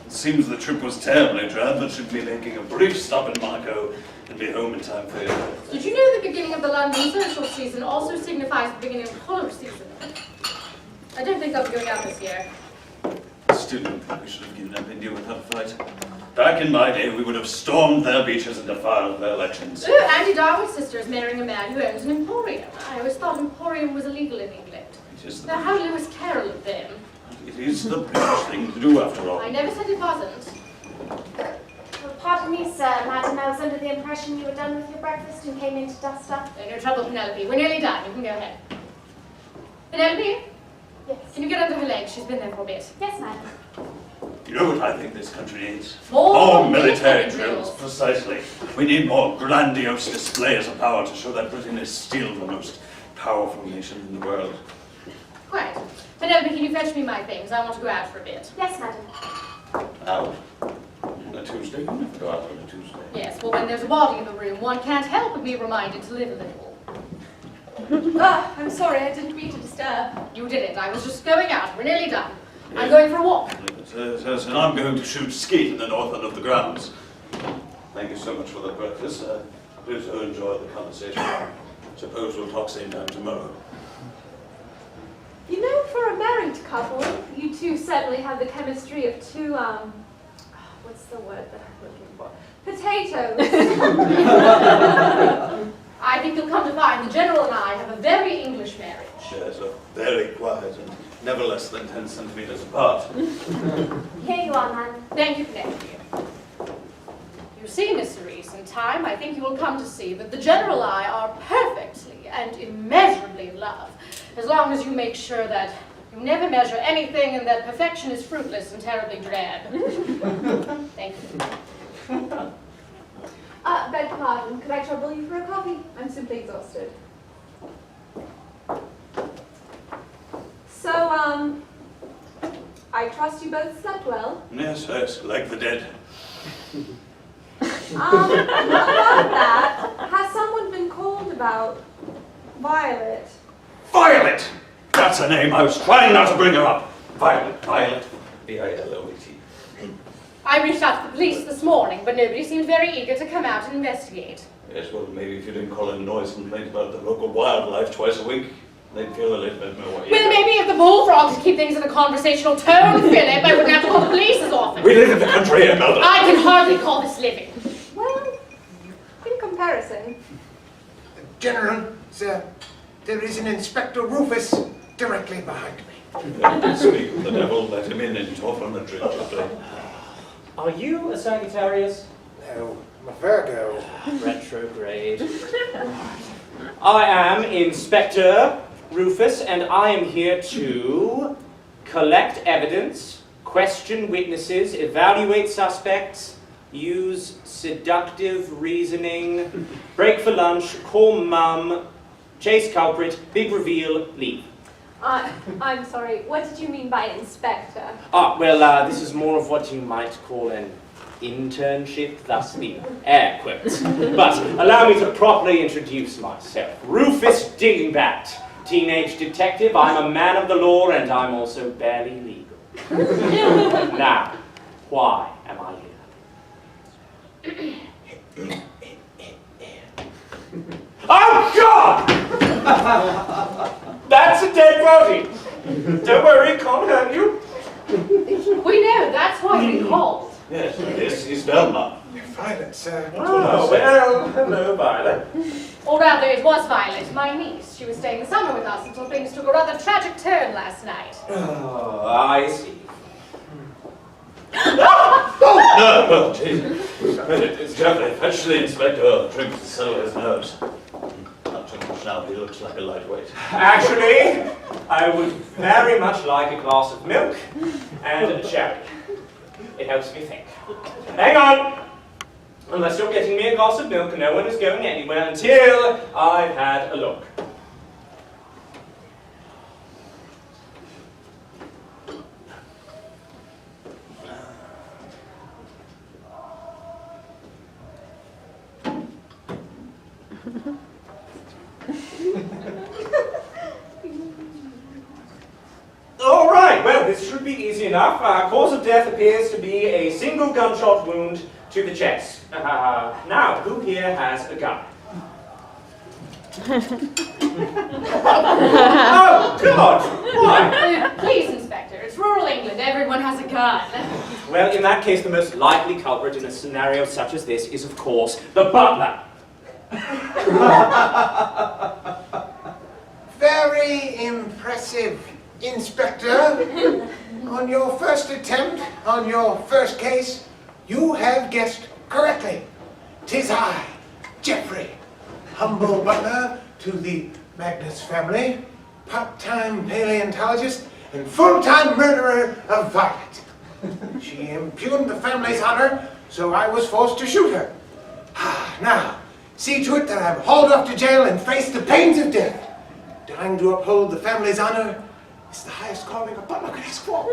Seems the trip was terribly drab, but should be making a brief stop in Monaco and be home in time for you. Did you know the beginning of the London social season also signifies the beginning of college season? I don't think I'll be going out this year. Still don't think we should have given up India without a fight. Back in my day, we would have stormed their beaches and defiled their elections. Oh, Andy Darwin's sister is marrying a man who owns an emporium. I always thought emporium was illegal in England. It is Now, how Lewis Carroll of them? It is the British thing to do, after all. I never said it wasn't. Well, pardon me, sir, madam. I was under the impression you were done with your breakfast and came in to dust up. No trouble, Penelope. We're nearly done. You can go ahead. Penelope? Yes. Can you get under her legs? She's been there for a bit. Yes, madam. You know what I think this country needs? More military drills. Precisely. We need more grandiose displays of power to show that Britain is still the most powerful nation in the world. Quite. Penelope, can you fetch me my things? I want to go out for a bit. Yes, madam. Out? On a Tuesday? You never go out on a Tuesday. Yes, well, when there's a body in the room, one can't help but be reminded to live a little. Ah, I'm sorry, I didn't mean to disturb. You didn't. I was just going out. We're nearly done. I'm going for a walk. And I'm going to shoot skeet in the north end of the grounds. Thank you so much for the breakfast. Do so enjoy the conversation. Suppose we'll talk same time tomorrow. You know, for a married couple, you two certainly have the chemistry of two, what's the word that I'm looking for? Potatoes. I think you'll come to find the General and I have a very English marriage. Yes, very quiet and never less than 10 centimeters apart. Here you are, ma'am. Thank you, Penelope. You see, Miss Cerise, in time I think you will come to see that the General and I are perfectly and immeasurably in love, as long as you make sure that you never measure anything and that perfection is fruitless and terribly drab. Thank you. Beg pardon, could I trouble you for a coffee? I'm simply exhausted. So, I trust you both slept well? Yes, like the dead. About that, has someone been called about Violet? Violet! That's a name. I was trying not to bring her up. Violet. V-I-L-O-E-T. I reached out to the police this morning, but nobody seemed very eager to come out and investigate. Yes, well, maybe if you didn't call in a noise complaint about the local wildlife twice a week, they'd feel a little bit more. Well, maybe if the bullfrogs keep things in a conversational tone, Philip, I wouldn't have to call the police as often. We live in the country, Imelda. I can hardly call this living. Well, in comparison. General, sir, there is an Inspector Rufus directly behind me. Speak of the devil, let him in and talk on the drill today. Are you a Sagittarius? No, I'm a Virgo. Retrograde. I am Inspector Rufus, and I am here to collect evidence, question witnesses, evaluate suspects, use seductive reasoning, break for lunch, call mum, chase culprit, big reveal, leave. I'm sorry, what did you mean by inspector? Well, this is more of what you might call an internship, thus the air quotes. But allow me to properly introduce myself. Rufus Dingbat, teenage detective. I'm a man of the law, and I'm also barely legal. Now, why am I here? Oh, God! That's a dead body. Don't worry, it can't hurt you. We know, that's why we called. Yes, this is Velma. Violet, sir. Oh, well, hello, Violet. Or rather, it was Violet, my niece. She was staying the summer with us until things took a rather tragic turn last night. Oh, I see. No, well, Jesus. It's definitely fetch the inspector, drink to settle his nerves. Not too much now, he looks like a lightweight. Actually, I would very much like a glass of milk and a cherry. It helps me think. Hang on! Unless you're getting me a glass of milk, no one is going anywhere until I've had a look. this should be easy enough. Cause of death appears to be a single gunshot wound to the chest. Now, who here has a gun? Oh, God! Why? Please, Inspector, it's rural England. Everyone has a gun. Well, in that case, the most likely culprit in a scenario such as this is, of course, the butler. Very impressive, Inspector. On your first attempt, on your first case, you have guessed correctly. 'Tis I, Geoffrey, humble butler to the Magnus family, part-time paleontologist, and full-time murderer of Violet. She impugned the family's honor, so I was forced to shoot her. Now, see to it that I'm hauled off to jail and face the pains of death. Dying to uphold the family's honor is the highest calling a butler could ask for.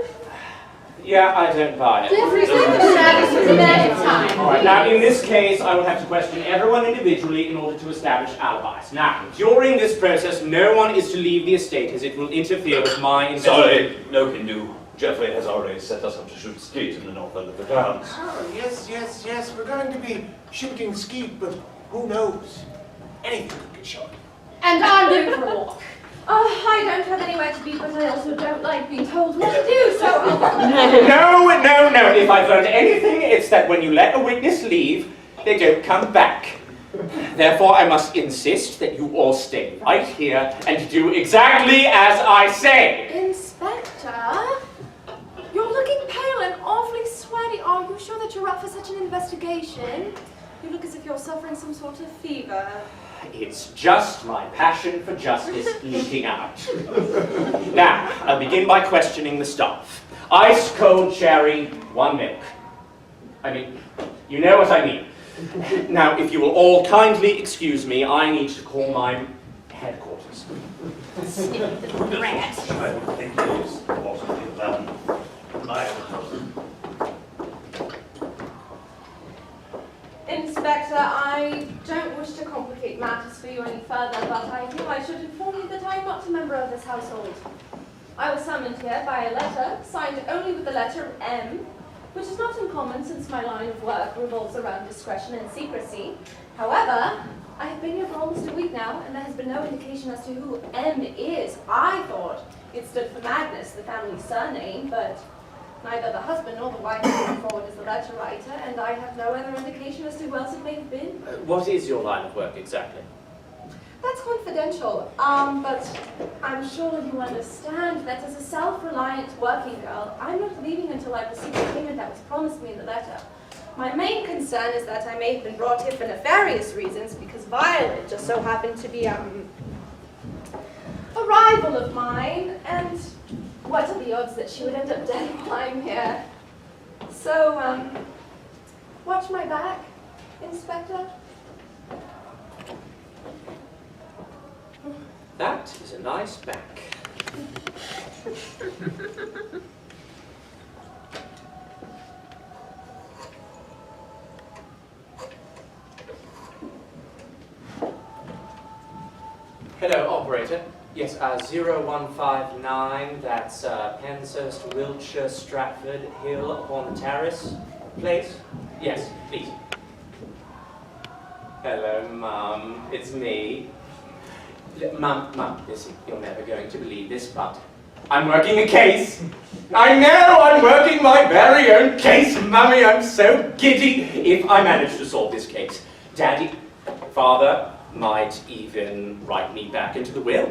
Yeah, I don't buy it. Jeffrey, take the shadows for the minute time. All right, now in this case, I will have to question everyone individually in order to establish alibis. Now, during this process, no one is to leave the estate as it will interfere with my investigation. Sorry, no can do. Jeffrey has already set us up to shoot skeet in the north end of the grounds. Oh, yes. We're going to be shooting skeet, but who knows? Anything could get shot. And I'm going for a walk. Oh, I don't have anywhere to be, but I also don't like being told what to do, so I'll... No. If I've learned anything, it's that when you let a witness leave, they don't come back. Therefore, I must insist that you all stay right here and do exactly as I say. Inspector? You're looking pale and awfully sweaty. Are you sure that you're up for such an investigation? You look as if you're suffering some sort of fever. It's just my passion for justice leaking out. Now, I'll begin by questioning the staff. Ice cold cherry, 1 milk. I mean, you know what I mean. Now, if you will all kindly excuse me, I need to call my headquarters. Rat. I don't think it is possibly a plan. Inspector, I don't wish to complicate matters for you any further, but I think I should inform you that I am not a member of this household. I was summoned here by a letter, signed only with the letter M, which is not uncommon since my line of work revolves around discretion and secrecy. However, I have been here for almost a week now, and there has been no indication as to who M is. I thought it stood for Magnus, the family surname, but neither the husband nor the wife has come forward as the letter writer, and I have no other indication as to who else it may have been. What is your line of work exactly? That's confidential, but I'm sure you understand that as a self-reliant working girl, I'm not leaving until I receive the payment that was promised me in the letter. My main concern is that I may have been brought here for nefarious reasons because Violet just so happened to be, a rival of mine, and what are the odds that she would end up dead while I'm here? So, watch my back, Inspector. That is a nice back. Hello, operator. Yes, 0159, that's Penshurst, Wiltshire, Stratford, Hill upon the Terrace. Place? Yes, please. Hello, Mum. It's me. Mum, listen, you're never going to believe this, but I'm working a case. I know I'm working my very own case, Mummy. I'm so giddy. If I manage to solve this case, Daddy, Father, might even write me back into the will.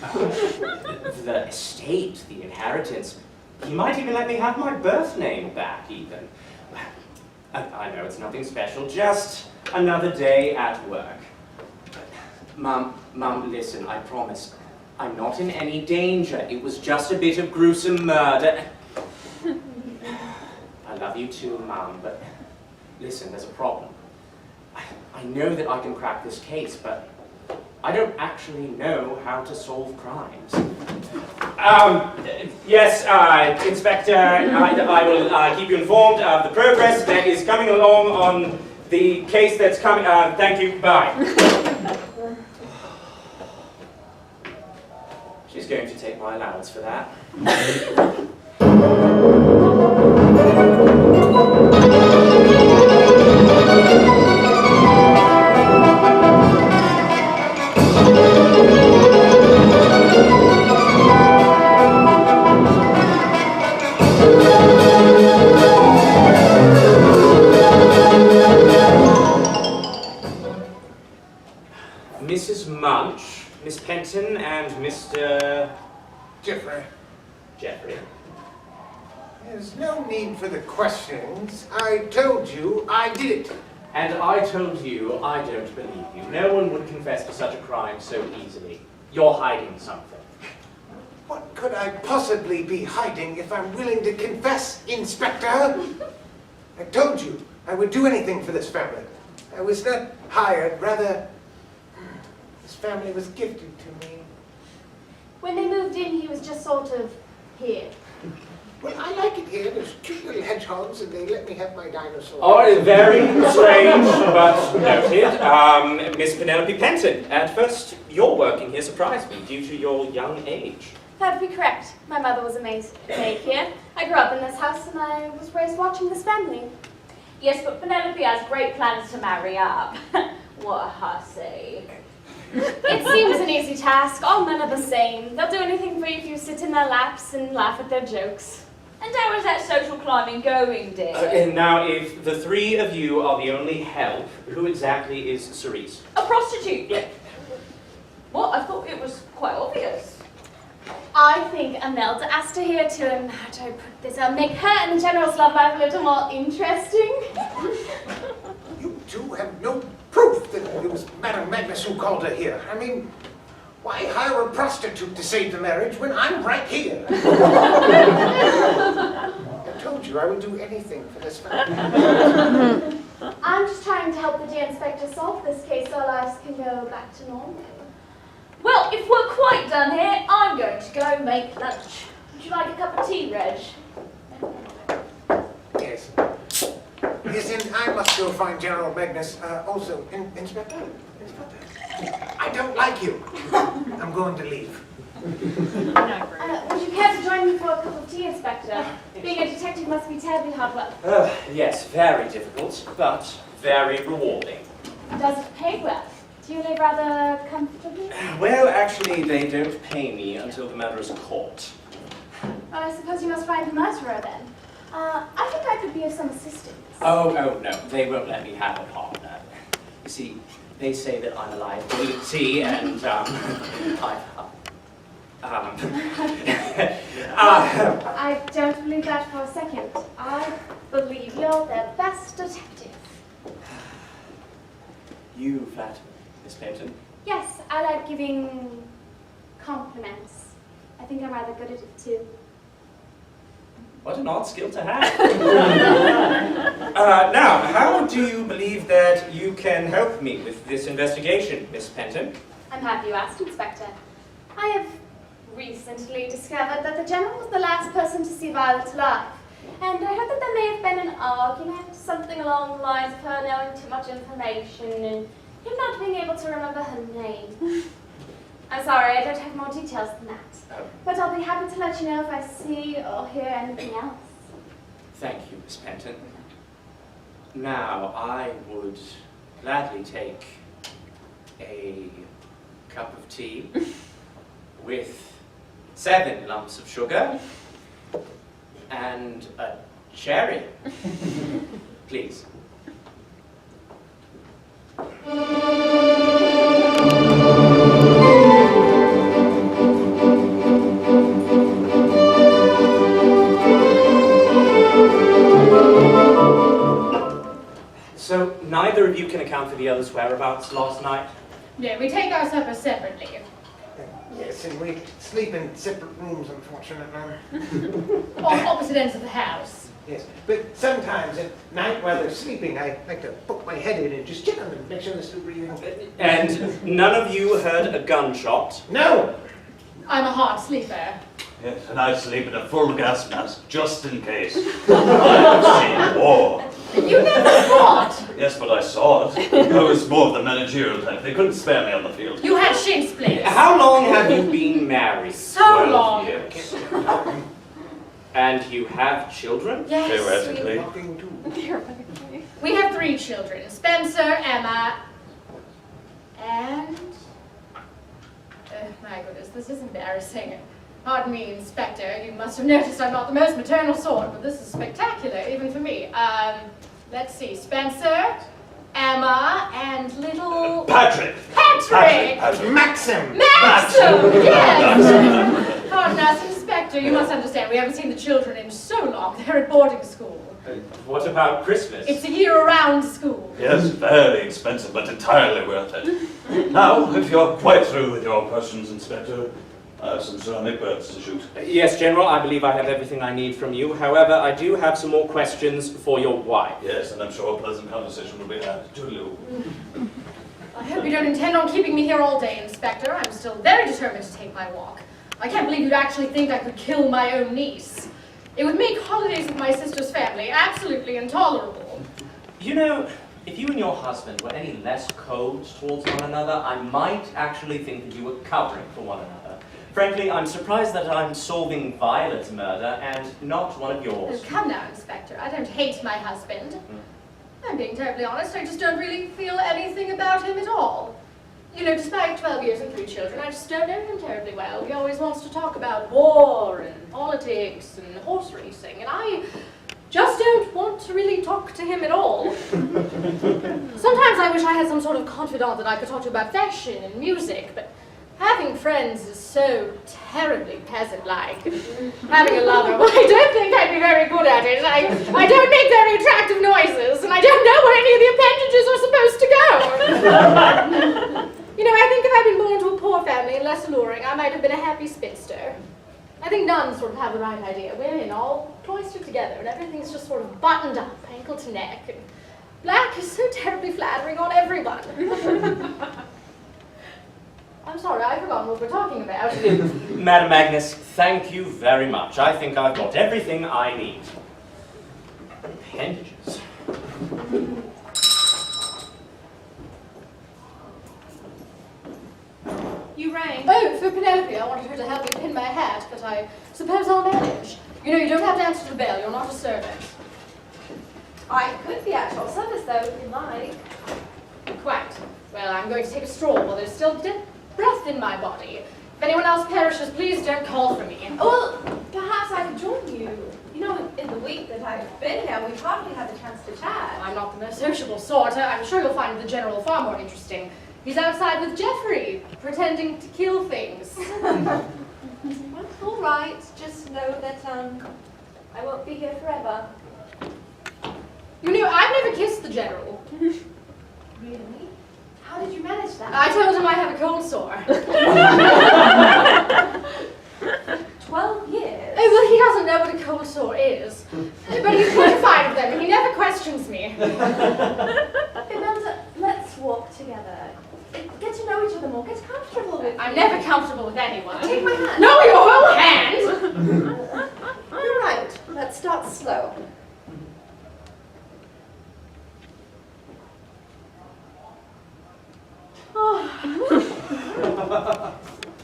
The estate, the inheritance. He might even let me have my birth name back, even. I know it's nothing special, just another day at work. Mum, listen, I promise. I'm not in any danger. It was just a bit of gruesome murder. I love you too, Mum, but listen, there's a problem. I know that I can crack this case, but I don't actually know how to solve crimes. Yes, Inspector, I will keep you informed of the progress that is coming along on the case that's coming. Thank you, bye. She's going to take my allowance for that. Jeffrey. Jeffrey. There's no need for the questions. I told you I did it. And I told you I don't believe you. No one would confess to such a crime so easily. You're hiding something. What could I possibly be hiding if I'm willing to confess, Inspector? I told you I would do anything for this family. I was not hired, rather, this family was gifted to me. When they moved in, he was just sort of here. Well, I like it here. There's cute little hedgehogs, and they let me have my dinosaur. Oh, very strange, but noted. Miss Penelope Penton, at first, your working here surprised me due to your young age. That would be correct. My mother was a maid here. I grew up in this house, and I was raised watching this family. Yes, but Penelope has great plans to marry up. What a hussy. It seems an easy task. All men are the same. They'll do anything for you if you sit in their laps and laugh at their jokes. And how is that social climbing going, dear? And now, if the three of you are the only help, who exactly is Cerise? A prostitute? Yeah. What? I thought it was quite obvious. I think Imelda asked her here to, how do I put this, make her and the General's love life a little more interesting. You two have no proof that it was Madame Magnus who called her here. I mean, why hire a prostitute to save the marriage when I'm right here? I told you I would do anything for this family. I'm just trying to help the dear inspector solve this case so our lives can go back to normal. Well, if we're quite done here, I'm going to go make lunch. Would you like a cup of tea, Reg? Yes. Yes, and I must go find General Magnus. Also, Inspector, I don't like you. I'm going to leave. Would you care to join me for a cup of tea, Inspector? Being a detective must be terribly hard work. Yes, very difficult, but very rewarding. Does it pay well? Do you live rather comfortably? Well, actually, they don't pay me until the matter is caught. Well, I suppose you must find the murderer then. I think I could be of some assistance. Oh, no, they won't let me have a partner. You see, they say that I'm a liability, and, I don't believe that for a second. I believe you're the best detective. You flatter me, Miss Penton. Yes, I like giving compliments. I think I'm rather good at it too. What an odd skill to have. Now, how do you believe that you can help me with this investigation, Miss Penton? I'm happy you asked, Inspector. I have recently discovered that the General was the last person to see Violet alive. And I heard that there may have been an argument, something along the lines of her knowing too much information and him not being able to remember her name. I'm sorry, I don't have more details than that. But I'll be happy to let you know if I see or hear anything else. Thank you, Miss Penton. Now, I would gladly take a cup of tea with 7 lumps of sugar and a cherry. Please. So, neither of you can account for the other's whereabouts last night? No, we take our supper separately. Yes, and we sleep in separate rooms, unfortunately. On opposite ends of the house. Yes, but sometimes at night while they're sleeping, I like to poke my head in and just check on them, make sure they're still breathing. And none of you heard a gunshot? No! I'm a hard sleeper. Yes, and I sleep in a full gas mask, just in case. I've seen war. You never fought. Yes, but I saw it. I was more of the managerial type. They couldn't spare me on the field. You had shin splints. How long have you been married? So 12 long. years. And you have children? Yes. Theoretically. Walking too. We have 3 children. Spencer, Emma, and... my goodness, this is embarrassing. Pardon me, Inspector. You must have noticed I'm not the most maternal sort, but this is spectacular, even for me. Let's see. Spencer, Emma, and little... Patrick! Patrick! Patrick! Maxim! Maxim! Yes! Pardon us, Inspector, you must understand, we haven't seen the children in so long. They're at boarding school. What about Christmas? It's a year-round school. Yes, very expensive, but entirely worth it. Now, if you're quite through with your questions, Inspector, I have some ceramic birds to shoot. Yes, General, I believe I have everything I need from you. However, I do have some more questions for your wife. Yes, and I'm sure a pleasant conversation will be had. Toodaloo. I hope you don't intend on keeping me here all day, Inspector. I'm still very determined to take my walk. I can't believe you'd actually think I could kill my own niece. It would make holidays with my sister's family absolutely intolerable. You know, if you and your husband were any less cold towards one another, I might actually think that you were covering for one another. Frankly, I'm surprised that I'm solving Violet's murder and not one of yours. Oh, come now, Inspector. I don't hate my husband. I'm being terribly honest. I just don't really feel anything about him at all. You know, despite 12 years and 3 children, I just don't know him terribly well. He always wants to talk about war and politics and horse racing, and I just don't want to really talk to him at all. Sometimes I wish I had some sort of confidant that I could talk to about fashion and music, but having friends is so terribly peasant-like. Having a lover, well, I don't think I'd be very good at it. I don't make very attractive noises, and I don't know where any of the appendages are supposed to go. You know, I think if I'd been born to a poor family and less alluring, I might have been a happy spinster. I think nuns sort of have the right idea. Women all cloistered together, and everything's just sort of buttoned up, ankle to neck. And black is so terribly flattering on everyone. I'm sorry, I've forgotten what we're talking about. Madam Agnes, thank you very much. I think I've got everything I need. Appendages. You rang? Oh, for Penelope. I wanted her to help me pin my hat, but I suppose I'll manage. You know, you don't have to answer the bell. You're not a servant. I could be at your service, though, if you like. Quite. Well, I'm going to take a stroll while there's still breath in my body. If anyone else perishes, please don't call for me. Well, perhaps I could join you. You know, in the week that I've been here, we've hardly had the chance to chat. I'm not the most sociable sort. I'm sure you'll find the General far more interesting. He's outside with Jeffrey, pretending to kill things. Well, all right. Just know that I won't be here forever. You know, I've never kissed the General. Really? How did you manage that? I told him I have a cold sore. 12 years? Oh, well, he doesn't know what a cold sore is. But he's terrified of them, and he never questions me. Remember, let's walk together. Get to know each other more. Get comfortable with I'm never comfortable with anyone. Take my hand. No, your whole hand! You're right. Let's start slow.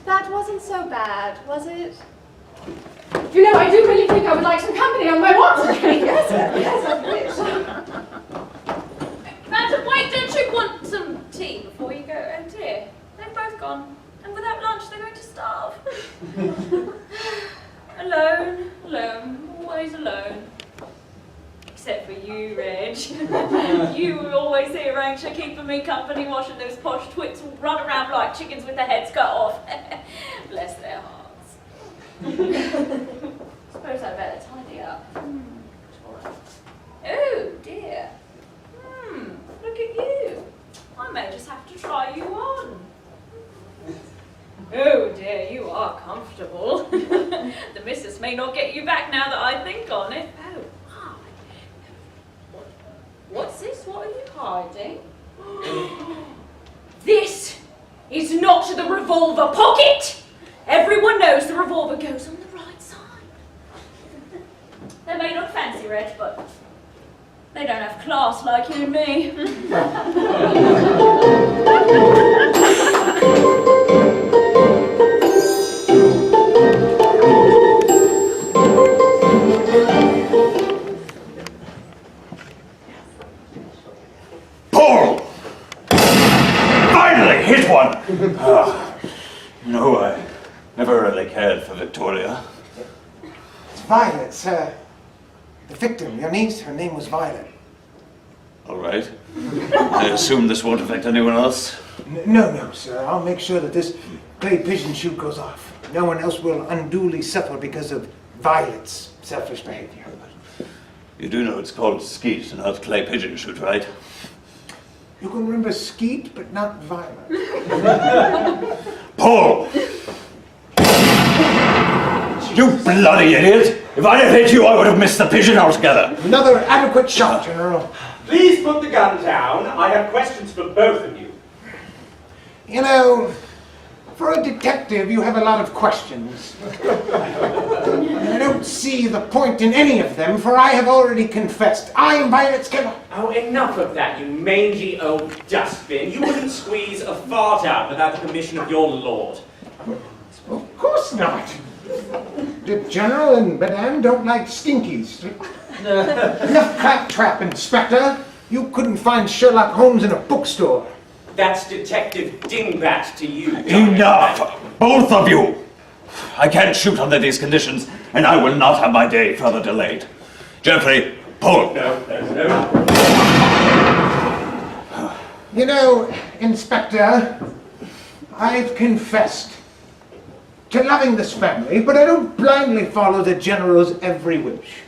That wasn't so bad, was it? You know, I do really think I would like some company on my walk today. Yes, I wish. Madam, wait, don't you want some tea before you go? Oh dear, they've both gone. And without lunch, they're going to starve. Alone, always alone. Except for you, Reg. You were always here, ain't you, keeping me company, watching those posh twits run around like chickens with their heads cut off. Bless their hearts. Suppose I'd better tidy up. Oh dear. Look at you. I may just have to try you on. Oh dear, you are comfortable. The missus may not get you back now that I think on it. Oh, hi. What's this? What are you hiding? This is not the revolver pocket! Everyone knows the revolver goes on the right side. They may look fancy, Reg, but they don't have class like you and me. Paul! Finally hit one! No, I never really cared for Victoria. It's Violet, sir. The victim, your niece, her name was Violet. All right. I assume this won't affect anyone else. No, sir. I'll make sure that this clay pigeon shoot goes off. No one else will unduly suffer because of Violet's selfish behavior. You do know it's called skeet and not clay pigeon shoot, right? You can remember Skeet, but not Violet. Paul! You bloody idiot! If I had hit you, I would have missed the pigeon altogether. Another adequate shot, General. Please put the gun down. I have questions for both of you. You know, for a detective, you have a lot of questions. I don't see the point in any of them, for I have already confessed. I am Violet's killer. Oh, enough of that, you mangy old dustbin. You wouldn't squeeze a fart out without the permission of your lord. Of course not. The General and Madame don't like stinkies. Enough claptrap, Inspector. You couldn't find Sherlock Holmes in a bookstore. That's Detective Dingbat to you. Enough! Both of you! I can't shoot under these conditions, and I will not have my day further delayed. Geoffrey, pull! No. You know, Inspector, I've confessed to loving this family, but I don't blindly follow the General's every wish.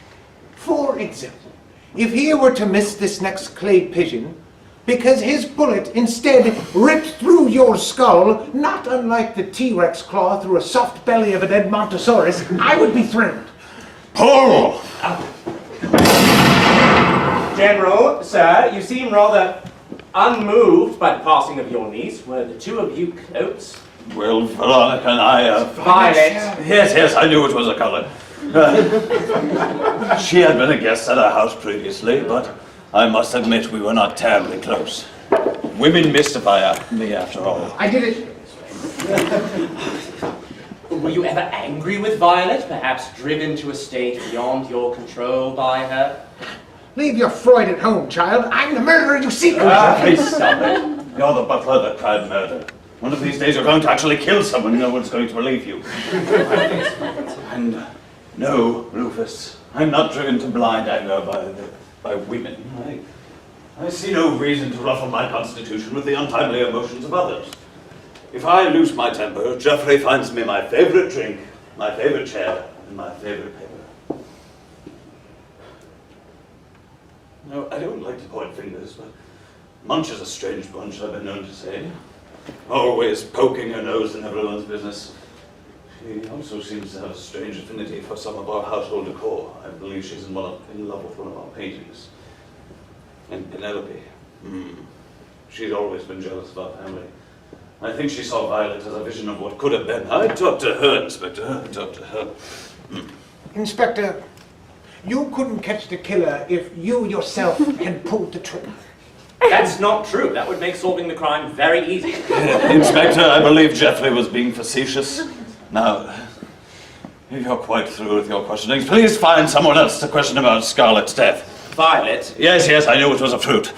For example, if he were to miss this next clay pigeon, because his bullet instead ripped through your skull, not unlike the T-Rex claw through a soft belly of a dead Montosaurus, I would be thrilled. Pull! General, sir, you seem rather unmoved by the passing of your niece. Were the two of you close? Well, Veronica and I Violet. Yes, I knew it was a color. She had been a guest at our house previously, but I must admit we were not terribly close. Women mystify me after all. I did it. Were you ever angry with Violet? Perhaps driven to a state beyond your control by her? Leave your Freud at home, child. I'm the murderer you seek. Please stop it. You're the butler that tried murder. One of these days you're going to actually kill someone. No one's going to believe you. And no, Rufus, I'm not driven to blind anger by women. I see no reason to ruffle my constitution with the untimely emotions of others. If I lose my temper, Geoffrey finds me my favorite drink, my favorite chair, and my favorite paper. No, I don't like to point fingers, but Munch is a strange bunch, I've been known to say. Always poking her nose in everyone's business. She also seems to have a strange affinity for some of our household decor. I believe she's in love with one of our paintings. And Penelope. She's always been jealous of our family. I think she saw Violet as a vision of what could have been. I talked to her, Inspector. I talked to her. Inspector, you couldn't catch the killer if you yourself had pulled the trigger. That's not true. That would make solving the crime very easy. Inspector, I believe Geoffrey was being facetious. Now, if you're quite through with your questionings, please find someone else to question about Scarlett's death. Violet? Yes, I knew it was a fruit.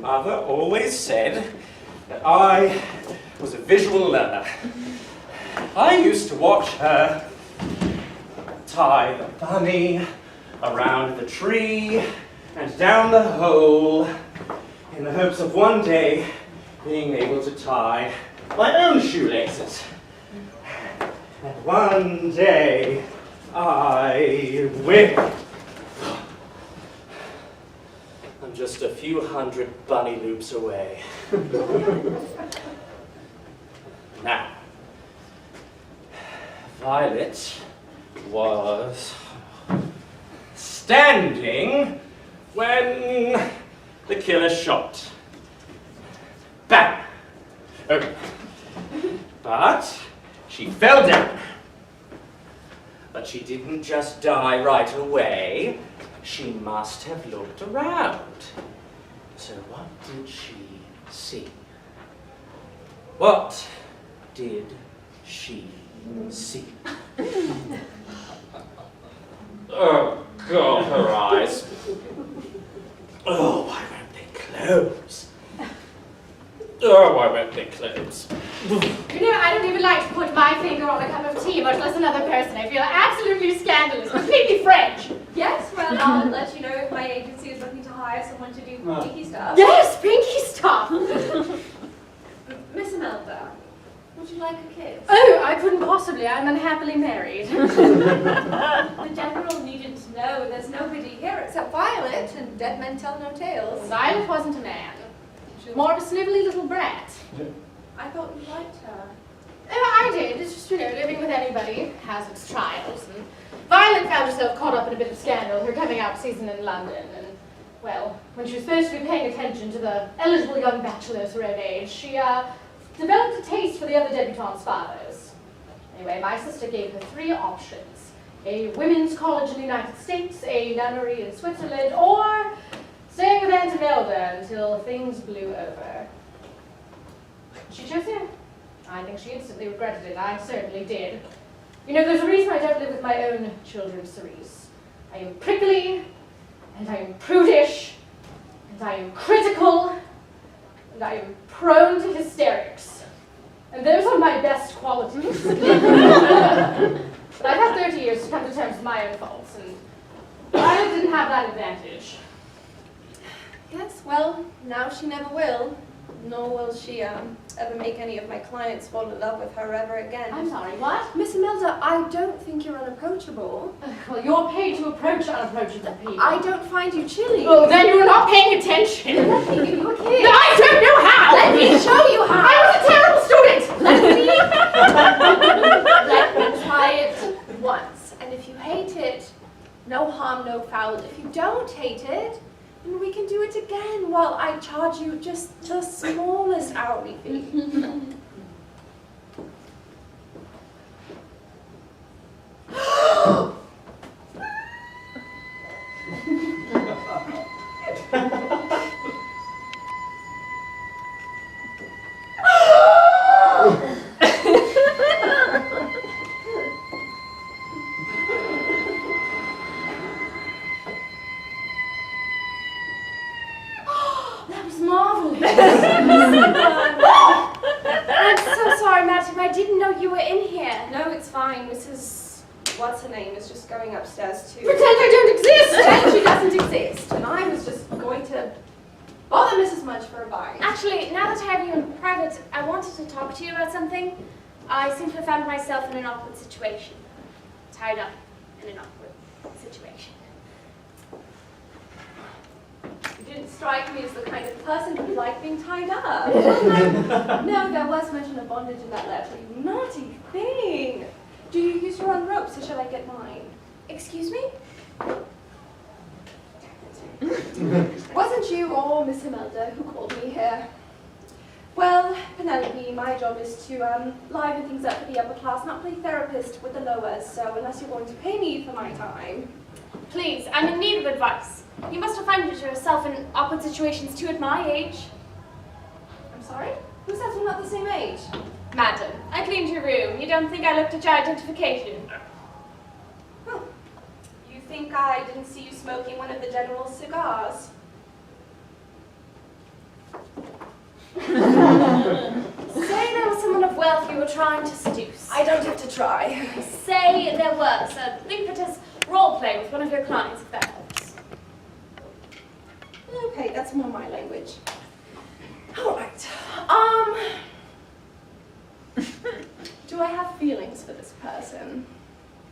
Mother always said that I was a visual learner. I used to watch her tie the bunny around the tree and down the hole in the hopes of one day being able to tie my own shoelaces. And one day I will. I'm just a few hundred bunny loops away. Now, Violet was standing when the killer shot. Bang! Okay. But she fell down. But she didn't just die right away. She must have looked around. So what did she see? What did she see? Oh, God, her eyes. Oh, why won't they close? Oh, why won't they close? You know, I don't even like to put my finger on a cup of tea, much less another person. I feel absolutely scandalous, completely French. Yes, well, I'll let you know if my agency is looking to hire someone to do pinky stuff. Yes, pinky stuff. Miss Imelda, would you like a kiss? Oh, I couldn't possibly. I'm unhappily married. The general needn't know. There's nobody here except Violet, and dead men tell no tales. Violet wasn't a man. She was more of a snivelly little brat. I thought you liked her. Oh, I did. It's just, you know, living with anybody has its trials. And Violet found herself caught up in a bit of scandal, her coming out season in London. And, well, when she was supposed to be paying attention to the eligible young bachelors her own age, she developed a taste for the other debutantes' fathers. Anyway, my sister gave her 3 options. A women's college in the United States, a nunnery in Switzerland, or staying with Aunt Imelda until things blew over. She chose him. I think she instantly regretted it. I certainly did. You know, there's a reason I don't live with my own children, Cerise. I am prickly, and I am prudish, and I am critical, and I am prone to hysterics. And those are my best qualities. But I've had 30 years to come to terms with my own faults, and I didn't have that advantage. Yes, well, now she never will. Nor will she ever make any of my clients fall in love with her ever again. I'm sorry, what? Miss Imelda, I don't think you're unapproachable. Well, you're paid to approach unapproachable people. I don't find you chilly. Well, then you're not paying attention. Let me give you a kiss. No, I don't know how! Let me show you how. I was a terrible student! Let me try it once. And if you hate it, no harm, no foul. If you don't hate it, then we can do it again while I charge you just the smallest hourly fee. That was marvelous. I'm so sorry, madam. I didn't know you were in here. No, it's fine. Mrs. What's her name is just going upstairs too. Pretend I don't exist! Pretend she doesn't exist. And I was just going to bother Mrs. Mudge for a bite. Actually, now that I have you in private, I wanted to talk to you about something. I seem to have found myself in an awkward situation. Tied up in an awkward situation. You didn't strike me as the kind of person who'd like being tied up. No, there was mention of bondage in that letter. You naughty thing. Do you use your own ropes, or shall I get mine? Excuse me? Wasn't you or Miss Imelda who called me here? Well, Penelope, my job is to liven things up for the upper class, not play therapist with the lowers, so unless you're going to pay me for my time. Please, I'm in need of advice. You must have found yourself in awkward situations too at my age. I'm sorry? Who says we're not the same age? Madam, I cleaned your room. You don't think I looked at your identification? Huh. You think I didn't see you smoking one of the General's cigars? Say there was someone of wealth you were trying to seduce. I don't have to try. Say there was. Think of it as role play with one of your clients, if that helps. Okay, that's more my language. All right. Do I have feelings for this person?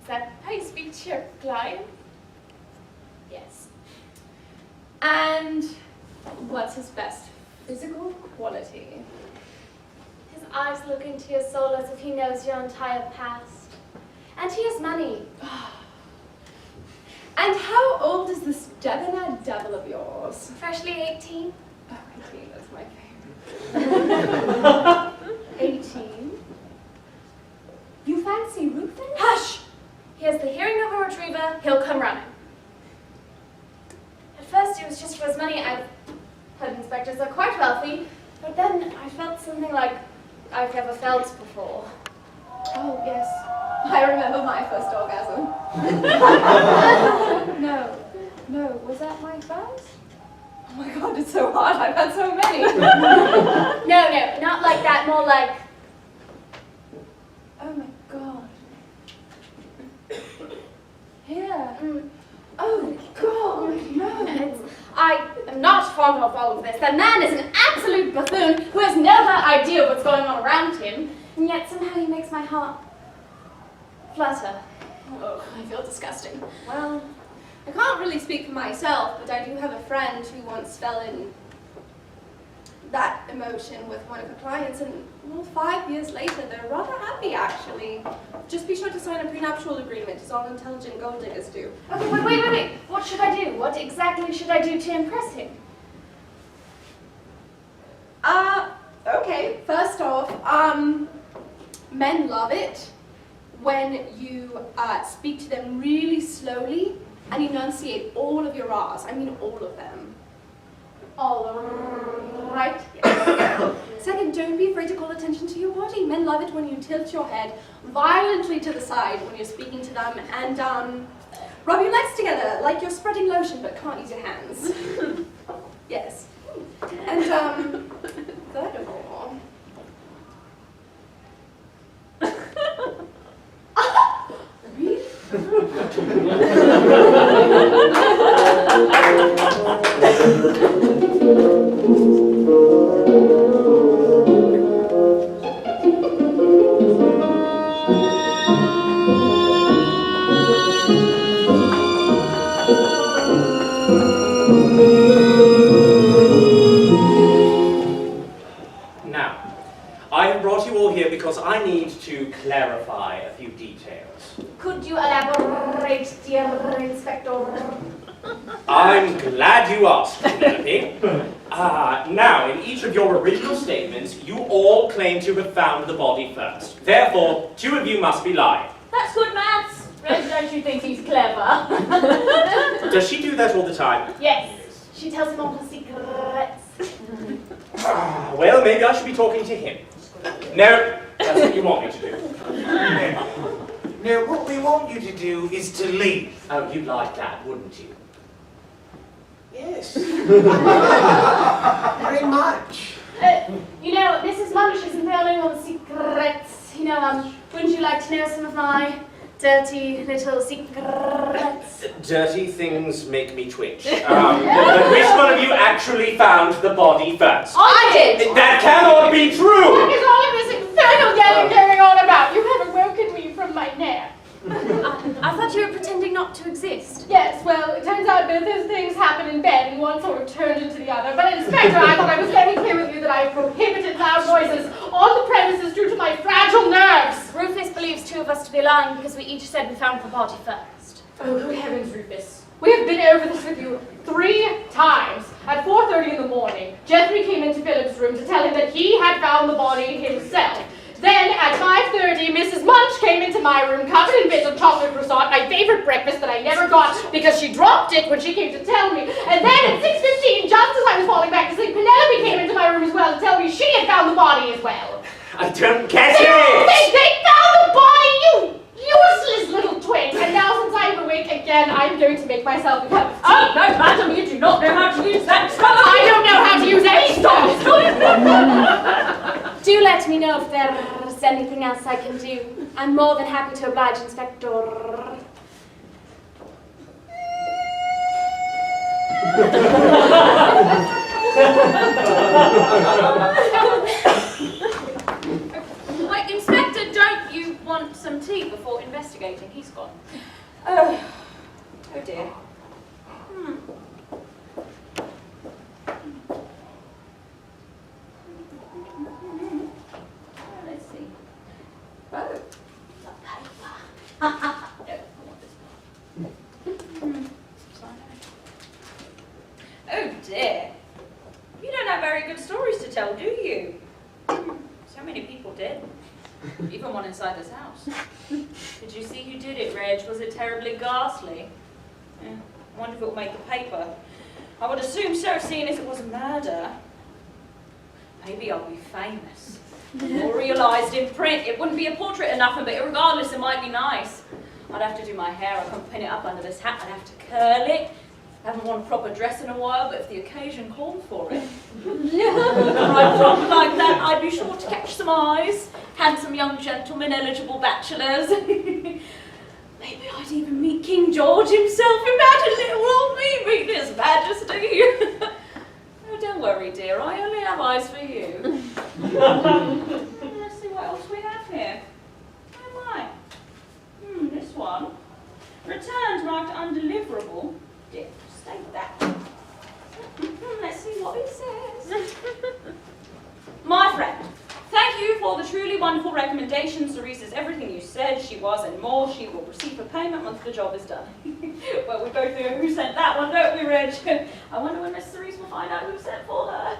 Is that how you speak to your client? Yes. And what's his best physical quality? His eyes look into your soul as if he knows your entire past. And he has money. And how old is this debonair devil of yours? Freshly 18. Oh, 18, that's my favorite. 18? You fancy Rufus? Hush! He has the hearing of a retriever. He'll come running. At first it was just for his money. I've heard inspectors are quite wealthy. But then I felt something like I've never felt before. Oh, yes. I remember my first orgasm. No, was that my first? Oh my god, it's so hard. I've had so many. No, not like that, more like... Oh my god. Here. Mm. Oh god, no. I am not fond of all of this. That man is an absolute buffoon who has no idea what's going on around him, and yet somehow he makes my heart flutter. Oh, I feel disgusting. Well, I can't really speak for myself, but I do have a friend who once fell in that emotion with one of her clients, and well, 5 years later, they're rather happy, actually. Just be sure to sign a prenuptial agreement, as all intelligent gold diggers do. Okay, wait. What should I do? What exactly should I do to impress him? Okay, first off, men love it when you speak to them really slowly and enunciate all of your R's. I mean all of them. All right. Yes. Second, don't be afraid to call attention to your body. Men love it when you tilt your head violently to the side when you're speaking to them, and rub your legs together like you're spreading lotion but can't use your hands. Yes. And third of all, really? Now, I have brought you all here because I need to clarify a few details. Could you elaborate, dear Inspector? I'm glad you asked, Penelope. Now, in each of your original statements, you all claim to have found the body first. Therefore, two of you must be lying. That's good maths. Reg, don't you think he's clever? Does she do that all the time? Yes. She tells him all her secrets. Well, maybe I should be talking to him. No, that's what you want me to do. No, what we want you to do is to leave. Oh, you'd like that, wouldn't you? Yes. Very much. You know, Mrs. Munch isn't the only one with secrets. You know, wouldn't you like to know some of my dirty little secrets? Dirty things make me twitch. But which one of you actually found the body first? I did! That cannot be What true! is all of this infernal yelling going on about? You haven't woken me from my nap. I thought you were pretending not to exist. Yes, well, it turns out both those things happen in bed, and one sort of turned into the other. But Inspector, I thought I was very clear with you that I prohibited loud noises on the premises due to my fragile nerves. Rufus believes two of us to be lying because we each said we found the body first. Oh, good heavens, Rufus. We have been over this with you 3 times. At 4:30 in the morning, Jeffrey came into Philip's room to tell him that he had found the body himself. Then, at 5:30, Mrs. Munch came into my room covered in bits of chocolate croissant, my favorite breakfast that I never got because she dropped it when she came to tell me. And then at 6:15, just as I was falling back to sleep, Penelope came into my room as well to tell me she had found the body as well. I don't get it! They found the body, you useless little twig! And now, since I am awake again, I'm going to make myself a cup of tea. Oh, no, madam, you do not know how to use that stove. I don't know how to use any stove! Do let me know if there's anything else I can do. I'm more than happy to oblige, Inspector. Like, Inspector, don't you want some tea before investigating? He's gone. Oh dear. Let's see. Oh. No, I want this one. Oh dear. You don't have very good stories to tell, do you? So many people did. Even one inside this house. Did you see who did it, Reg? Was it terribly ghastly? Yeah. I wonder if it will make the paper. I would assume so, seeing as it was a murder. Maybe I'll be famous. Memorialised in print. It wouldn't be a portrait or nothing, but regardless, it might be nice. I'd have to do my hair. I couldn't pin it up under this hat. I'd have to curl it. I haven't worn a proper dress in a while, but if the occasion called for it, right proper like that, I'd be sure to catch some eyes. Handsome young gentlemen, eligible bachelors. Maybe I'd even meet King George himself. Imagine little old me meet His Majesty. Oh, don't worry, dear. I only have eyes for you. Let's see what else we have here. Oh my. This one. Returned marked undeliverable. Dear, stay with that. Let's see what it says. My friend, thank you for the truly wonderful recommendation. Cerise is everything you said she was and more. She will receive her payment once the job is done. Well, we both know who sent that one, don't we, Reg? I wonder when Miss Cerise will find out who sent for her.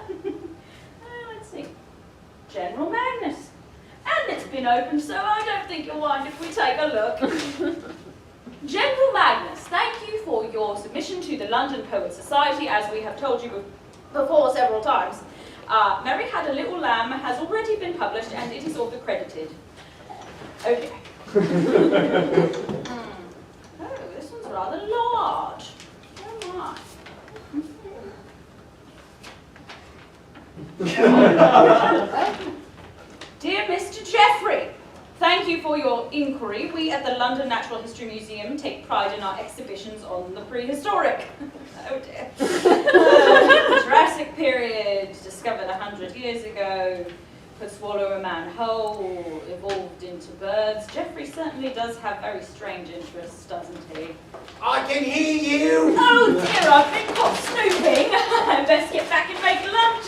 Let's see. General Magnus. And it's been opened, so I don't think you'll mind if we take a look. General Magnus, thank you for your submission to the London Poets Society, as we have told you before several times. Mary Had a Little Lamb has already been published and it is author credited. Okay. Oh, this one's rather large. Oh my. Dear Mr. Jeffrey, thank you for your inquiry. We at the London Natural History Museum take pride in our exhibitions on the prehistoric. Oh dear. Jurassic period, discovered 100 years ago, could swallow a man whole, evolved into birds. Jeffrey certainly does have very strange interests, doesn't he? I can hear you! Oh dear, I've been caught snooping. I best get back and make lunch.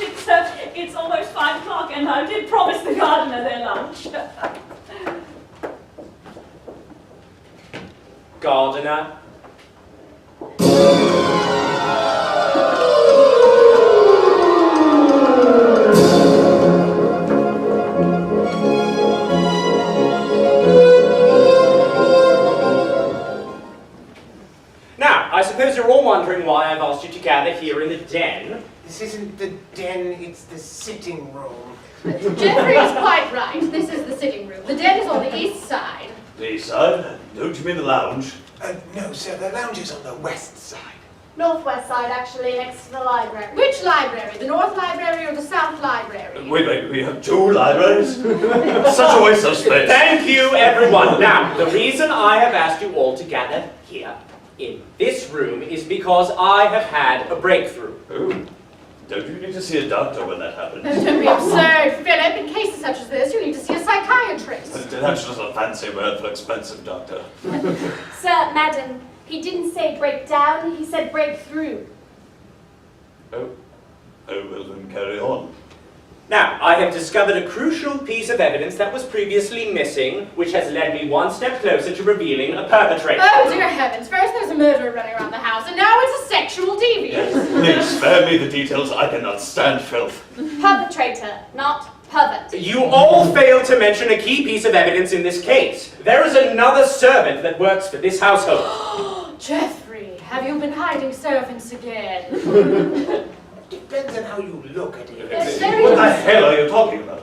It's almost 5 o'clock and I did promise the gardener their lunch. Gardener. Now, I suppose you're all wondering why I've asked you to gather here in the den. This isn't the den, it's the sitting room. Jeffrey is quite right. This is the sitting room. The den is on the east side. The east side? Don't you mean the lounge? No, sir, the lounge is on the west side. Northwest side, actually, next to the library. Which library? The North Library or the South Library? Wait, we have 2 libraries? Such a waste of space. Thank you, everyone. Now, the reason I have asked you all to gather here in this room is because I have had a breakthrough. Oh, don't you need to see a doctor when that happens? Oh, don't be absurd, Philip. In cases such as this, you need to see a psychiatrist. That's just a fancy word for expensive doctor. Sir, madam, he didn't say break down, he said break through. Oh, well then carry on. Now, I have discovered a crucial piece of evidence that was previously missing, which has led me one step closer to revealing a perpetrator. Oh, dear heavens. First there's a murderer running around the house, and now it's a sexual deviant. Please spare me the details. I cannot stand filth. Perpetrator, not pervert. You all failed to mention a key piece of evidence in this case. There is another servant that works for this household. Jeffrey, have you been hiding servants again? Depends on how you look at it. What the hell are you talking about?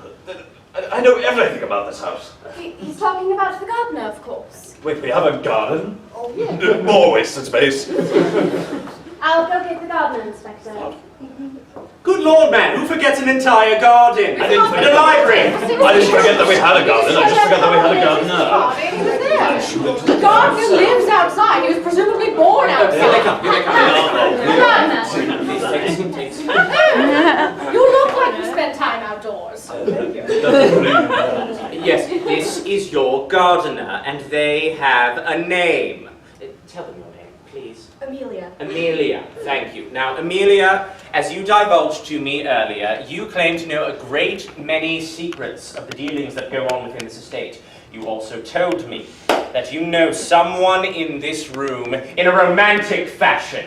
I know everything about this house. He's talking about the gardener, of course. Wait, we have a garden? Oh, yeah. More wasted space. I'll go get the gardener, Inspector. Good Lord, man, who forgets an entire garden? I didn't And a library? I didn't forget that we had a garden. I just forgot that we had a gardener. He was there. The gardener lives outside. He was presumably born outside. Here they come, here they come. You look like you spend time outdoors. Yes, this is your gardener, and they have a name. Tell them your name, please. Amelia. Amelia, thank you. Now, Amelia, as you divulged to me earlier, you claim to know a great many secrets of the dealings that go on within this estate. You also told me that you know someone in this room in a romantic fashion.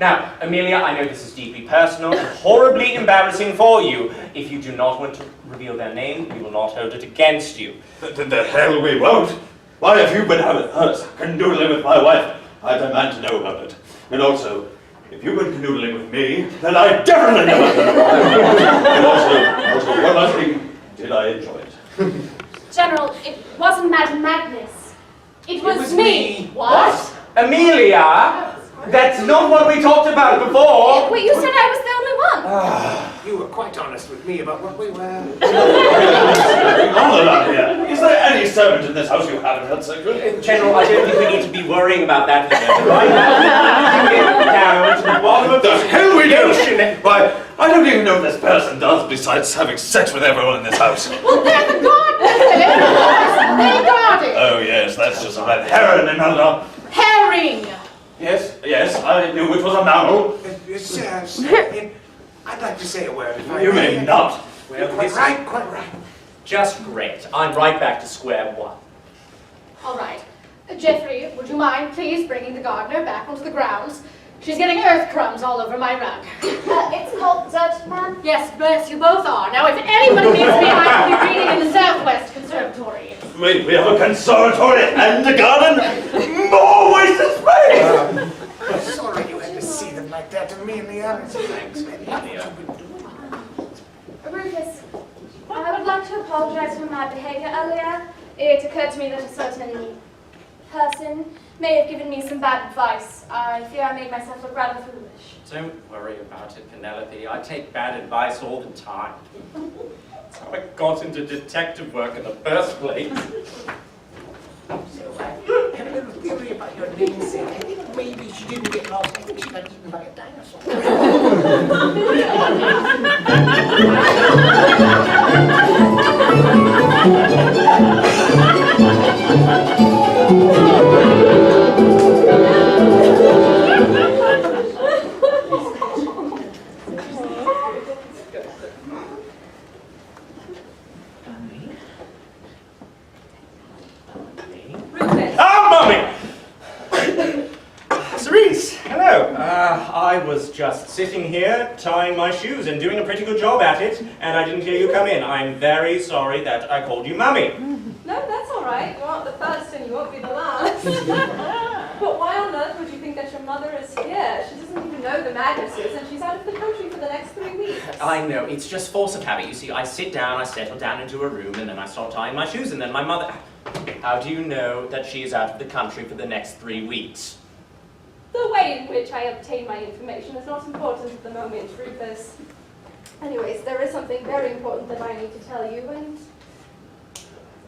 Now, Amelia, I know this is deeply personal and horribly embarrassing for you. If you do not want to reveal their name, we will not hold it against you. The hell we won't. Why have you been having canoodling with my wife? I demand to know about it. And also, if you've been canoodling with me, then I definitely know about it. And also, one last thing. did I enjoy it? General, it wasn't madness. It was me. What? Amelia? That's not what we talked about before. Wait, you said I was the only one. You were quite honest with me about what we were. On around here. Is there any servant in this house you haven't had secret? General, I don't think we need to be worrying about that right now. Get down to the bottom of The hell we do! ocean. Why, I don't even know what this person does besides having sex with everyone in this house. Well, they're the gardeners, Philip. They're guarding. Oh yes, that's just a red heron and another. Herring. Yes, I knew it was a mammal. Sir, I'd like to say a word if I You may not. Well, Quite right, quite right. Just great. I'm right back to square one. All right. Jeffrey, would you mind please bringing the gardener back onto the grounds? She's getting earth crumbs all over my rug. It's called dirt, ma'am. Yes, bless you both are. Now, if anybody needs me, I will be reading in the Southwest Conservatory. Wait, we have a conservatory and a garden? More wasted space! I'm sorry you had to see them like that, Amelia. Thanks, Amelia. Rufus, I would like to apologize for my behavior earlier. It occurred to me that a certain person may have given me some bad advice. I fear I made myself look rather foolish. Don't worry about it, Penelope. I take bad advice all the time. That's how I got into detective work in the first place. So, I have a little theory about your namesake. I think maybe she didn't get lost. I think she got eaten by a dinosaur. I was just sitting here, tying my shoes and doing a pretty good job at it, and I didn't hear you come in. I'm very sorry that I called you Mummy. No, that's all right. You aren't the first and you won't be the last. But why on earth would you think that your mother is here? She doesn't even know the Magnuses, and she's out of the country for the next 3 weeks. I know, it's just force of habit. You see, I sit down, I settle down into a room, and then I start tying my shoes, and then my mother... How do you know that she is out of the country for the next 3 weeks? The way in which I obtain my information is not important at the moment, Rufus. Anyways, there is something very important that I need to tell you, and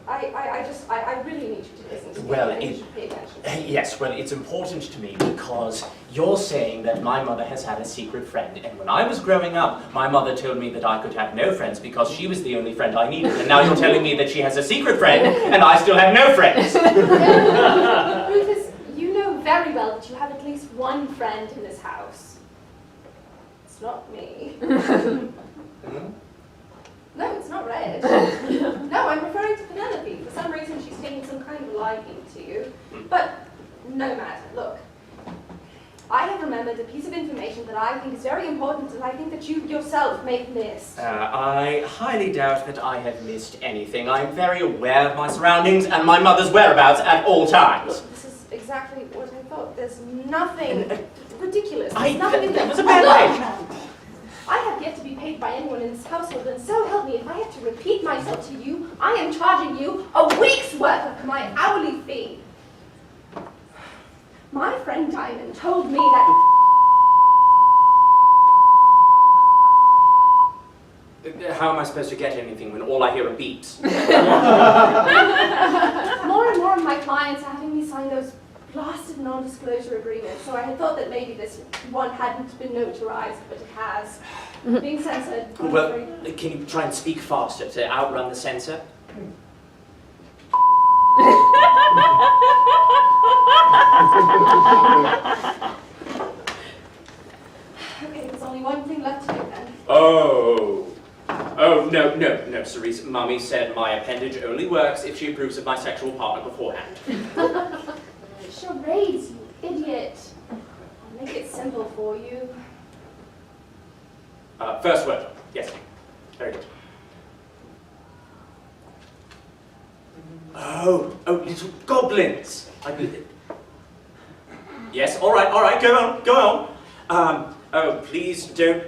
I really need you to listen to me. Well, and you should pay attention. Yes, well, it's important to me because you're saying that my mother has had a secret friend, and when I was growing up, my mother told me that I could have no friends because she was the only friend I needed, and now you're telling me that she has a secret friend, and I still have no friends. Rufus, you know very well that you have at least one friend in this house. It's not me. No, it's not Red. No, I'm referring to Penelope. For some reason, she's taking some kind of liking to you. But no matter, look. I have remembered a piece of information that I think is very important and I think that you yourself may have missed. I highly doubt that I have missed anything. I'm very aware of my surroundings and my mother's whereabouts at all times. This is exactly what I thought. There's nothing ridiculous. There's nothing in That there. was a bad way. I have yet to be paid by anyone in this household, and so help me, if I have to repeat myself to you, I am charging you a week's worth of my hourly fee. My friend Diamond told me that... How am I supposed to get anything when all I hear are beeps? More and more of my clients are having me sign those blasted non-disclosure agreements, so I had thought that maybe this one hadn't been notarized, but it has. Being censored. I'm Well, afraid. can you try and speak faster to outrun the censor? Okay, there's only one thing left to do then. Oh, no, Cerise. Mummy said my appendage only works if she approves of my sexual partner beforehand. Charades, you idiot. I'll make it simple for you. First word. Yes. Very good. Oh, little goblins. Yes, all right, go on. Oh, please don't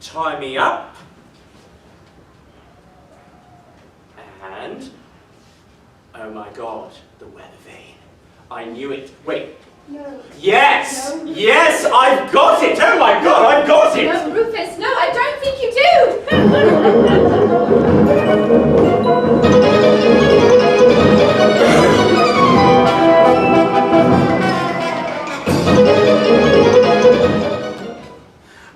tie me up. Oh my God, the weather vane. I knew it. Wait. No. Yes! No. Yes, I've got it! Oh my God, I've got it! No, Rufus, no, I don't think you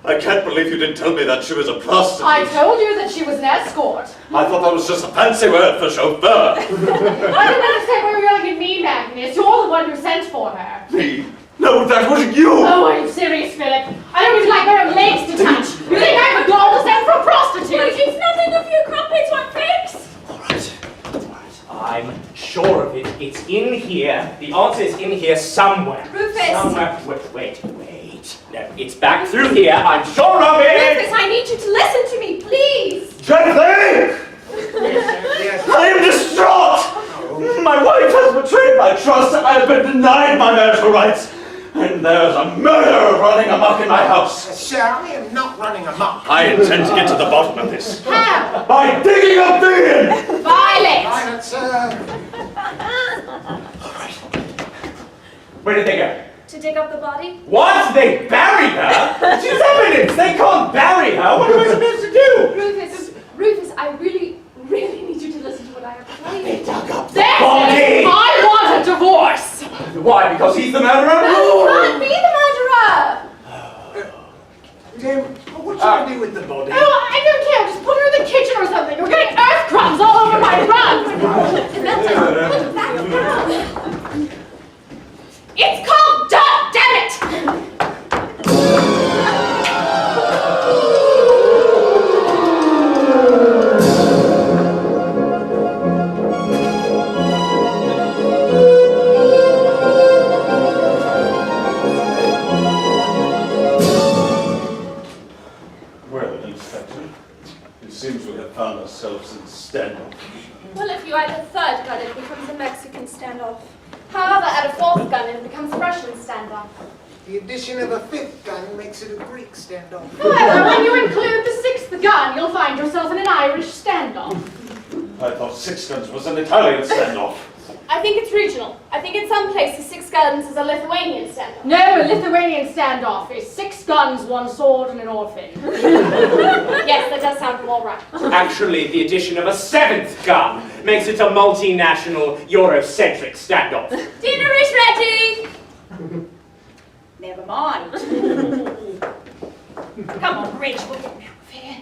I can't believe you didn't tell me that she was a prostitute. I told you that she was an escort. I thought that was just a fancy word for chauffeur. I didn't understand why you were yelling at me, Magnus. You're the one who sent for her. Me? No, that was you! Oh, are you serious, Philip? I don't even like my own legs to touch. You think I'm a doll to send for a prostitute? It's nothing a few crumpets won't fix. I'm sure of it. It's in here. The answer is in here somewhere. Rufus! Somewhere. Wait. No, it's back through here. I'm sure of it! Rufus, I need you to listen to me, please! Genrethon! Yes. I am distraught! My wife has betrayed my trust. I have been denied my marital rights. And there's a murderer running amok in my house. Sir, I am not running amok. I intend to get to the bottom of this. How? By digging up the inn! Violet! Violet, sir. Where did they go? To dig up the body? What? They buried her? She's evidence! They can't bury her! What am I supposed to do? Rufus, I really need you to listen to what I have to tell you. They dug up the That's body! it! I want a divorce! Why? Because he's the murderer? You can't be the murderer! Tim, what should I do with the body? Oh, I don't care. Just put her in the kitchen or something. You're getting earth crumbs all over my rug. It's called dirt, damn it! Well, Inspector, it seems we have found ourselves in standoff. Well, if you add a third gun, it becomes a Mexican standoff. However, add a fourth gun, it becomes a Russian standoff. The addition of a fifth gun makes it a Greek standoff. However, when you include the sixth gun, you'll find yourself in an Irish standoff. I thought Six Guns was an Italian standoff. I think it's regional. I think in some places 6 guns is a Lithuanian standoff. No, a Lithuanian standoff is 6 guns, 1 sword, and an orphan. Yes, that does sound more right. Actually, the addition of a 7th gun makes it a multinational, Eurocentric standoff. Dinner is ready. Never mind. Come on, Rich, we'll get out of here.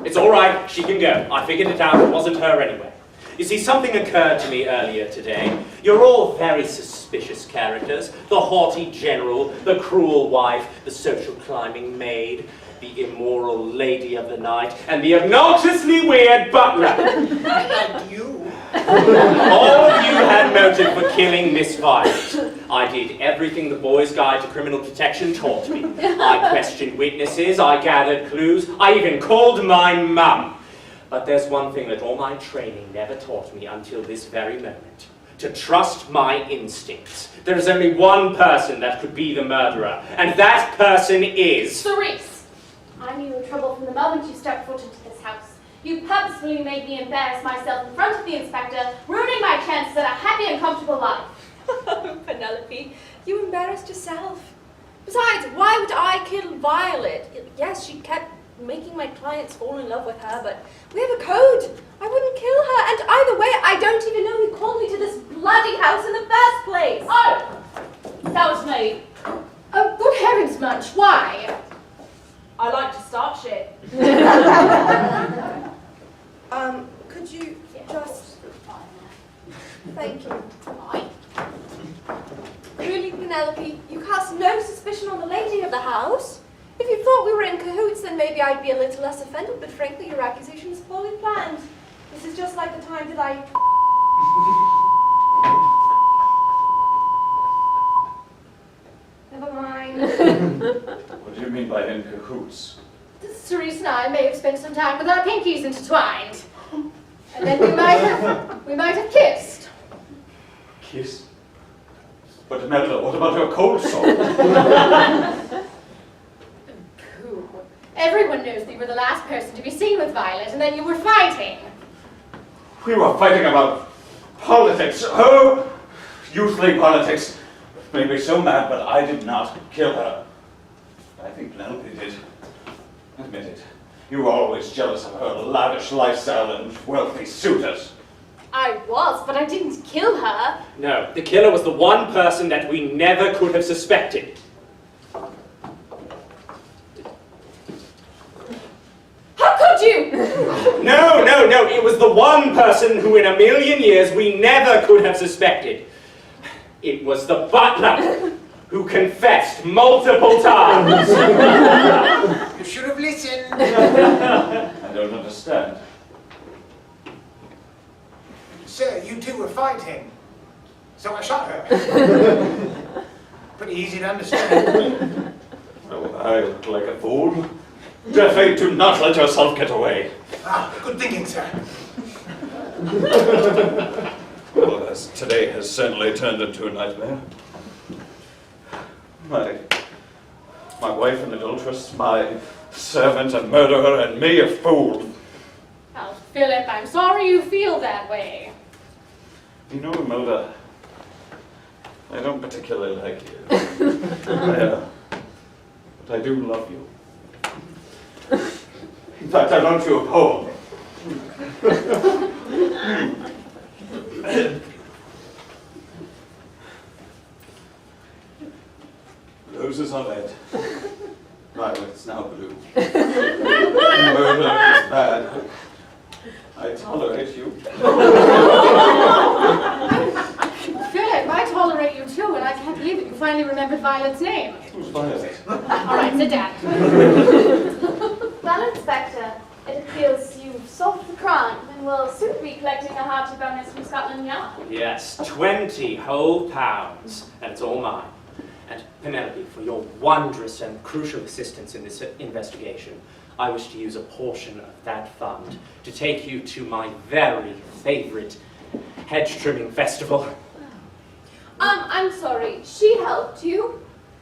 It's all right, she can go. I figured it out, it wasn't her anyway. You see, something occurred to me earlier today. You're all very suspicious characters. The haughty general, the cruel wife, the social climbing maid, the immoral lady of the night, and the obnoxiously weird butler. And you? All of you had motive for killing Miss Violet. I did everything the Boy's Guide to Criminal Detection taught me. I questioned witnesses, I gathered clues, I even called my mum. But there's one thing that all my training never taught me until this very moment. To trust my instincts. There is only one person that could be the murderer, and that person is... Cerise. I knew you were trouble from the moment you stepped foot into this house. You purposefully made me embarrass myself in front of the inspector, ruining my chances at a happy and comfortable life. Penelope, you embarrassed yourself. Besides, why would I kill Violet? Yes, she kept making my clients fall in love with her, but we have a code. I wouldn't kill her, and either way, I don't even know who called me to this bloody house in the first place. Oh, that was me. Oh, good heavens, Munch, why? I like to start shit. Could you just... Thank you. Really, Penelope, you cast no suspicion on the lady of the house. If you thought we were in cahoots, then maybe I'd be a little less offended, but frankly, your accusation is poorly planned. This is just like the time that I... Never mind. What do you mean by in cahoots? Cerise and I may have spent some time with our pinkies intertwined. And then we might have kissed. Kiss? But Imelda, what about your cold sore? Pooh. Everyone knows that you were the last person to be seen with Violet, and then you were fighting. We were fighting about politics. Oh, youth league politics. Made me so mad, but I did not kill her. I think Penelope did. Admit it. You were always jealous of her lavish lifestyle and wealthy suitors. I was, but I didn't kill her. No, the killer was the one person that we never could have suspected. How could you? No, it was the one person who in a million years we never could have suspected. It was the butler who confessed multiple times. You should have listened. I don't understand. Sir, you two were fighting, so I shot her. Pretty easy to understand. Oh, I look like a fool. Geoffrey, do not let yourself get away. Ah, good thinking, sir. Well, as today has certainly turned into a nightmare. My wife an adulteress, my servant a murderer, and me a fool. Oh, Philip, I'm sorry you feel that way. You know, Imelda, I don't particularly like you. But I do love you. In fact, I wrote you a poem. Roses are red. Violet's now blue. Murder is bad. I tolerate you. Philip, I tolerate you too, and I can't believe that you finally remembered Violet's name. Who's Violet? All right, sit down. Well, Inspector, it appears you've solved the crime and will soon be collecting a hearty bonus from Scotland Yard. Yes, 20 whole pounds, and it's all mine. And Penelope, for your wondrous and crucial assistance in this investigation, I wish to use a portion of that fund to take you to my very favorite hedge trimming festival. I'm sorry, she helped you?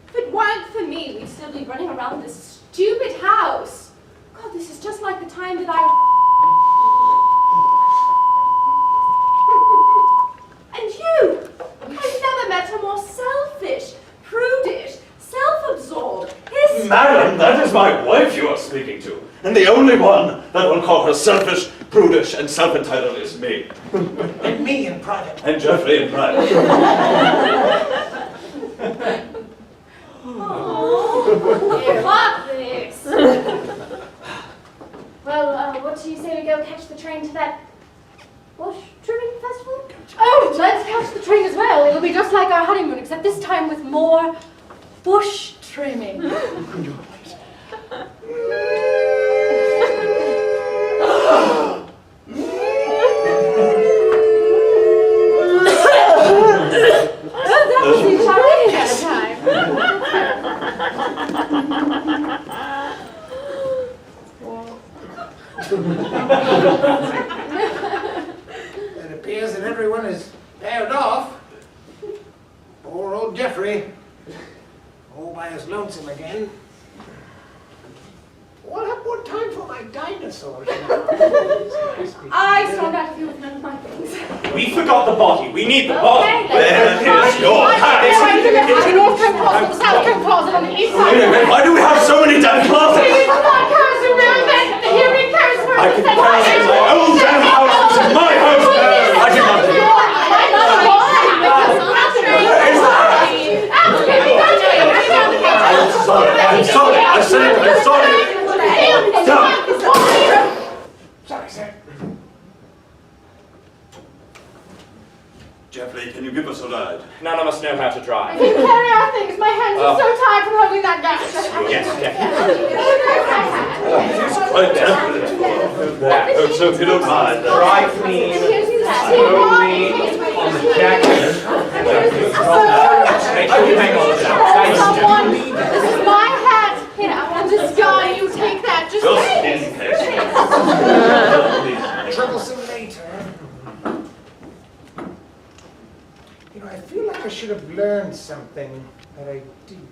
If it weren't for me, we'd still be running around this stupid house. God, this is just like the time that And you! I've never met a more selfish, prudish, self-absorbed, Madam, that is my wife you are speaking to. And the only one that will call her selfish, prudish, and self-entitled is me. And me in private. And Geoffrey in private. Fuck this! Well, what do you say we go catch the train to that bush trimming festival? Oh, let's catch the train as well. It'll be just like our honeymoon, except this time with more bush trimming. That was the charade at a time. It appears that everyone is paired off. Poor old Geoffrey. All by his lonesome again. What have more time for my dinosaurs? I stormed out of here with none of my things. We forgot the body. We need the body. Okay, Where is your house? The North Coast Closet, the South Coast Closet, on the east side. Why do we have so many damn closets? Here we curse for I can curse in my own damn house. This is my house. I cannot do it. I'm sorry. I said it. I'm sorry. Stop. Sorry, sir. Geoffrey, can you give us a ride? None of us know how to I drive. can carry our things. My hands are so tired from holding that gun. Yes, It's quite definite. Oh, so if you don't mind. Try clean, slowly on the jacket. Make sure you hang on to that. Someone, this is my hat. Here, I want this gun. You take that. Just in case. Troublesome later. You know, I feel like I should have learned something that I didn't.